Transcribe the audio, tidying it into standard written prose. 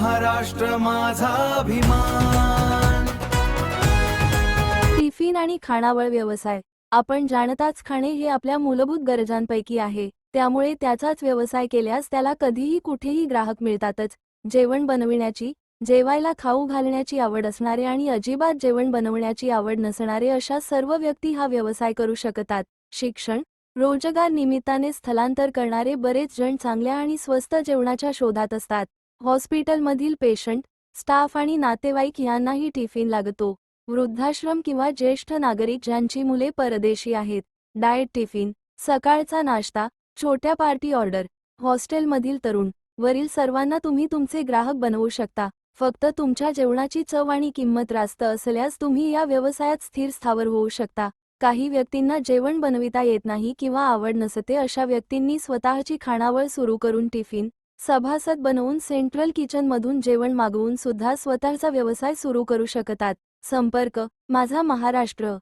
महाराष्ट्र माझा अभिमान। टिफिन आणि खानावळ व्यवसाय। आपण जाणताच खाणे हे आपल्या मूलभूत गरजांपैकी आहे, त्यामुळे त्याचाच व्यवसाय केल्यास त्याला कधीही कुठेही ग्राहक मिळतातच। जेवण बनविण्याची, जेवायला खाऊ घालण्याची आवड असणारे आणि अजिबात जेवण बनवण्याची आवड नसणारे अशा सर्व व्यक्ती हा व्यवसाय करू शकतात। शिक्षण, रोजगार निमित्ताने स्थलांतर करणारे बरेच जण चांगल्या आणि स्वस्त जेवणाच्या शोधात असतात। हॉस्पिटलमधील पेशंट, स्टाफ आणि नातेवाईक यांनाही टिफिन लागतो। वृद्धाश्रम किंवा ज्येष्ठ नागरिक ज्यांची मुले परदेशी आहेत, डाएट टिफिन, सकाळचा नाश्ता, छोट्या पार्टी ऑर्डर, हॉस्टेलमधील तरुण, वरील सर्वांना तुम्ही तुमचे ग्राहक बनवू शकता। फक्त तुमच्या जेवणाची चव आणि किंमत रास्त असल्यास तुम्ही या व्यवसायात स्थिर स्थावर होऊ शकता। काही व्यक्तींना जेवण बनविता येत नाही किंवा आवड नसते, अशा व्यक्तींनी स्वतःची खानावळ सुरू करून टिफिन सभासद बनवून सेंट्रल किचनमधून जेवण मागवून सुद्धा स्वतःचा व्यवसाय सुरू करू शकतात। संपर्क: माझा महाराष्ट्र।